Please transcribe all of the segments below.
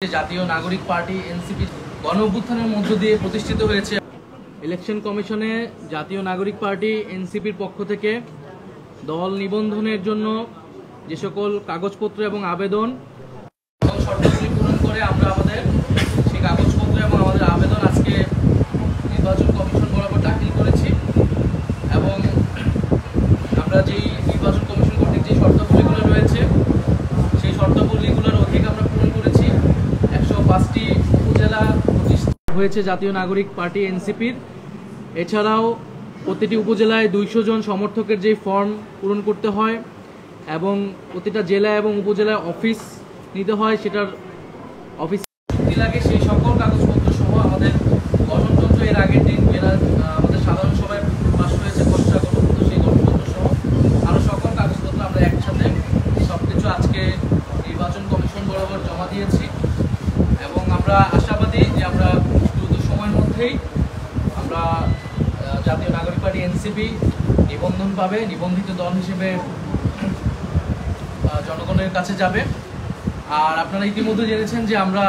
জাতীয় নাগরিক party NCP গণ অভ্যুত্থানের মধ্য দিয়ে প্রতিষ্ঠিত হয়েছে। ইলেকশন কমিশনে জাতীয় নাগরিক পার্টি এনসিপির পক্ষ থেকে দল নিবন্ধনের জন্য যে সকল কাগজপত্র এবং আবেদন এবং শর্তাবলী পূরণ করে আমরা আমাদের সেই কাগজপত্র এবং আমাদের আবেদন আজকে নির্বাচন কমিশন বরাবর দাখিল করেছি এবং আমরা যেই নির্বাচন কমিশন কর্তৃক যে শর্তাবলীগুলো রয়েছে সেই শর্তাবলীগুলোর অধিক আমরা পূরণ করেছি। 105টি উপজেলা প্রতিষ্ঠা হয়েছে জাতীয় নাগরিক পার্টি এনসিপির। এছাড়াও প্রতিটি উপজেলায় 200 জন সমর্থকের যে ফর্ম পূরণ করতে হয় এবং প্রতিটা জেলা এবং উপজেলায় অফিস নিতে হয়, সেটার অফিস লাগে সেই সকল কাগজপত্র সহ আমাদের গঠনতন্ত্র এর আগের দিন আমাদের সাধারণ সভায় পাশ হয়েছে খসড়া গঠনতন্ত্র, সেই গঠনতন্ত্র সহ আরও সকল কাগজপত্র আমরা একসাথে সবকিছু আজকে নির্বাচন কমিশন বরাবর জমা দিয়েছি এবং আমরা আশাবাদী যে আমরা দ্রুত সময়ের মধ্যেই আমরা জাতীয় নাগরিক পার্টি এনসিপি নিবন্ধন পাবে, নিবন্ধিত দল হিসেবে জনগণের কাছে যাবে। আর আপনারা ইতিমধ্যে জেনেছেন যে আমরা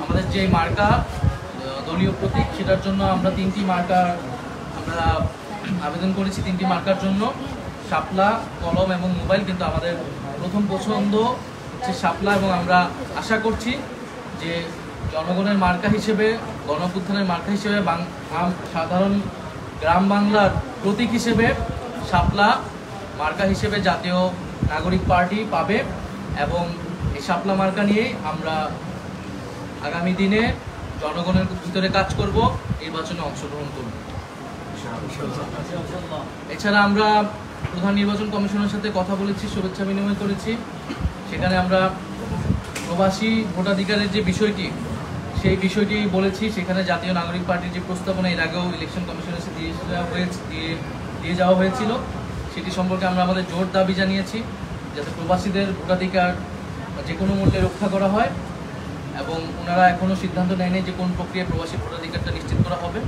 আমাদের যে মার্কা দলীয় প্রতীক সেটার জন্য আমরা 3টি মার্কা আমরা আবেদন করেছি। 3টি মার্কার জন্য শাপলা, কলম এবং মোবাইল, কিন্তু আমাদের প্রথম পছন্দ হচ্ছে শাপলা এবং আমরা আশা করছি যে জনগণের মার্কা হিসেবে, গণ অভ্যুত্থানের মার্কা হিসেবে, সাধারণ গ্রাম বাংলার প্রতীক হিসেবে শাপলা মার্কা হিসেবে জাতীয় নাগরিক পার্টি পাবে এবং এই শাপলা মার্কা নিয়ে আমরা আগামী দিনে জনগণের ভিতরে কাজ করব, নির্বাচনে অংশগ্রহণ করব। এছাড়া আমরা প্রধান নির্বাচন কমিশনের সাথে কথা বলেছি, শুভেচ্ছা বিনিময় করেছি। সেখানে আমরা প্রবাসী ভোটাধিকারের যে বিষয়টি, সেই বিষয়টি বলেছি। সেখানে জাতীয় নাগরিক পার্টির যে প্রস্তাবনা এর আগেও ইলেকশন কমিশনের সাথে দিয়ে যাওয়া হয়েছিল, সেটি সম্পর্কে আমরা আমাদের জোর দাবি জানিয়েছি যাতে প্রবাসীদের ভোটাধিকার যে কোনো মূল্যে রক্ষা করা হয় এবং ওনারা এখনও সিদ্ধান্ত নেয়নি যে কোন প্রক্রিয়ায় প্রবাসী ভোটাধিকারটা নিশ্চিত করা হবে।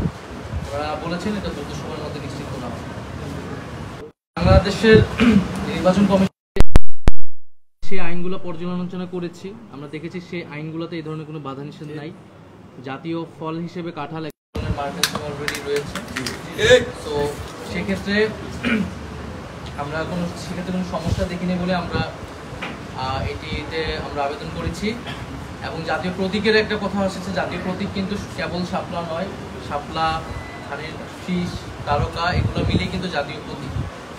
ওনারা বলেছেন এটা দ্রুত সময়ের মধ্যে নিশ্চিত করা হবে। বাংলাদেশের নির্বাচন কমিশন সেই আইনগুলো পর্যালোচনা করেছি, আমরা দেখেছি সেই আইনগুলোতে এই ধরনের কোনো বাধা নিষেধ নাই। জাতীয় ফল হিসেবে কাঁঠাল এক ধরনের মার্কেট অলরেডি রয়েছে, তো সেক্ষেত্রে আমরা সেক্ষেত্রে কোনো সমস্যা দেখিনি বলে আমরা এটিতে আমরা আবেদন করেছি। এবং জাতীয় প্রতীকের একটা কথা এসেছে, জাতীয় প্রতীক কিন্তু কেবল শাপলা নয়, শাপলা, ধানের শীষ, তারকা এগুলো মিলেই কিন্তু জাতীয় প্রতীক।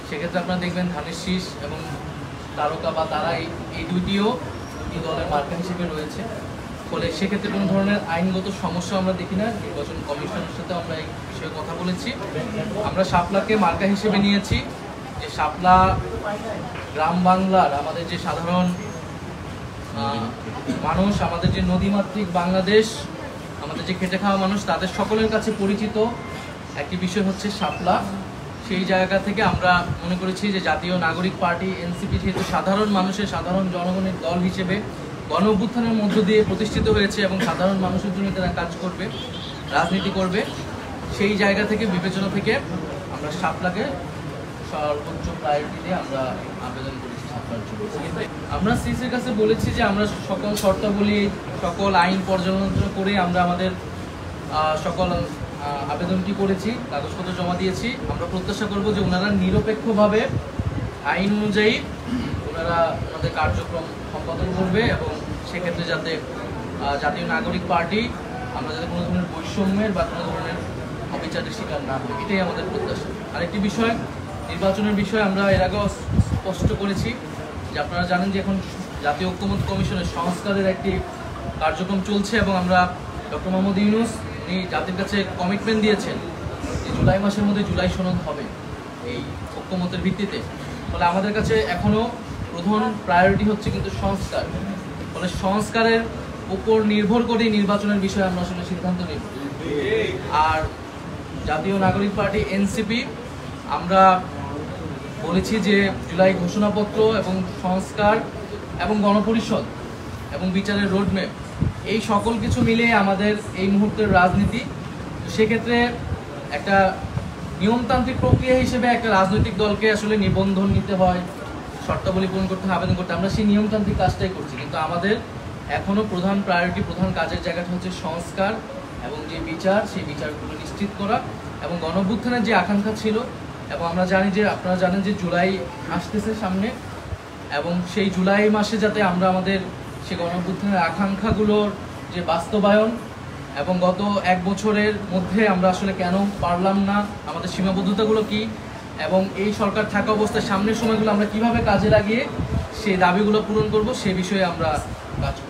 সেক্ষেত্রে আপনারা দেখবেন ধানের শীষ এবং তারকা বা তারা এই দুইটিও দুটি দলের মার্কা হিসেবে রয়েছে। ফলে সেক্ষেত্রে কোনো ধরনের আইনগত সমস্যা আমরা দেখি না। নির্বাচন কমিশনের সাথে আমরা এই বিষয়ে কথা বলেছি। আমরা শাপলাকে মার্কা হিসেবে নিয়েছি, যে শাপলা গ্রাম বাংলার আমাদের যে সাধারণ মানুষ, আমাদের যে নদীমাতৃক বাংলাদেশ, আমাদের যে খেটে খাওয়া মানুষ, তাদের সকলের কাছে পরিচিত একটি বিষয় হচ্ছে শাপলা। সেই জায়গা থেকে আমরা মনে করেছি যে জাতীয় নাগরিক পার্টি এনসিপি যেহেতু সাধারণ মানুষের, সাধারণ জনগণের দল হিসেবে গণ অভ্যুত্থানের মধ্য দিয়ে প্রতিষ্ঠিত হয়েছে এবং সাধারণ মানুষের জন্য তারা কাজ করবে, রাজনীতি করবে, সেই জায়গা থেকে বিবেচনা থেকে আমরা শাপলাকে সর্বোচ্চ প্রায়োরিটি দিয়ে আমরা আবেদন করেছি শাপলার জন্য। আমরা সিসির কাছে বলেছি যে আমরা সকল শর্তাবলী, সকল আইন পর্যালোচনা করে আমরা আমাদের সকল আবেদনটি করেছি, কাগজপত্র জমা দিয়েছি। আমরা প্রত্যাশা করব যে ওনারা নিরপেক্ষভাবে আইন অনুযায়ী ওনারা ওনাদের কার্যক্রম সম্পাদন করবে এবং সেক্ষেত্রে যাতে জাতীয় নাগরিক পার্টি আমরা যাতে কোনো ধরনের বৈষম্যের বা কোনো ধরনের অবিচারের শিকার না হই, এটাই আমাদের প্রত্যাশা। আরেকটি বিষয়, নির্বাচনের বিষয়ে আমরা এর আগেও স্পষ্ট করেছি যে আপনারা জানেন যে এখন জাতীয় ঐক্যমত্য কমিশনের সংস্কারের একটি কার্যক্রম চলছে এবং আমরা ডক্টর মোহাম্মদ ইউনূস উনি জাতির কাছে কমিটমেন্ট দিয়েছেন যে জুলাই মাসের মধ্যে জুলাই সনদ হবে এই ঐক্যমতের ভিত্তিতে। ফলে আমাদের কাছে এখনও প্রধান প্রায়োরিটি হচ্ছে কিন্তু সংস্কার। ফলে সংস্কারের উপর নির্ভর করে নির্বাচনের বিষয়ে আমরা আসলে সিদ্ধান্ত নেব। আর জাতীয় নাগরিক পার্টি এনসিপি আমরা বলেছি যে জুলাই ঘোষণাপত্র এবং সংস্কার এবং গণপরিষদ এবং বিচারের রোডম্যাপ, এই সকল কিছু মিলিয়ে আমাদের এই মুহূর্তের রাজনীতি। সেক্ষেত্রে একটা নিয়মতান্ত্রিক প্রক্রিয়া হিসেবে একটা রাজনৈতিক দলকে আসলে নিবন্ধন নিতে হয়, শর্তাবলী পূরণ করতে, আবেদন করতে, আমরা সেই নিয়মতান্ত্রিক কাজটাই করছি। কিন্তু আমাদের এখনও প্রধান প্রায়োরিটি, প্রধান কাজের জায়গাটা হচ্ছে সংস্কার এবং যে বিচার, সেই বিচারগুলো নিশ্চিত করা। এবং গণঅভ্যুত্থানের যে আকাঙ্ক্ষা ছিল, এবং আমরা জানি যে আপনারা জানেন যে জুলাই আসতেছে সামনে, এবং সেই জুলাই মাসে যাতে আমরা আমাদের সেই গণঅভ্যুত্থানের আকাঙ্ক্ষাগুলোর যে বাস্তবায়ন, এবং গত 1 বছরের মধ্যে আমরা আসলে কেন পারলাম না, আমাদের সীমাবদ্ধতাগুলো কি, এবং এই সরকার থাকা অবস্থায় সামনের সময়গুলো আমরা কিভাবে কাজে লাগিয়ে সেই দাবিগুলো পূরণ করব, সে বিষয়ে আমরা কাজ করব।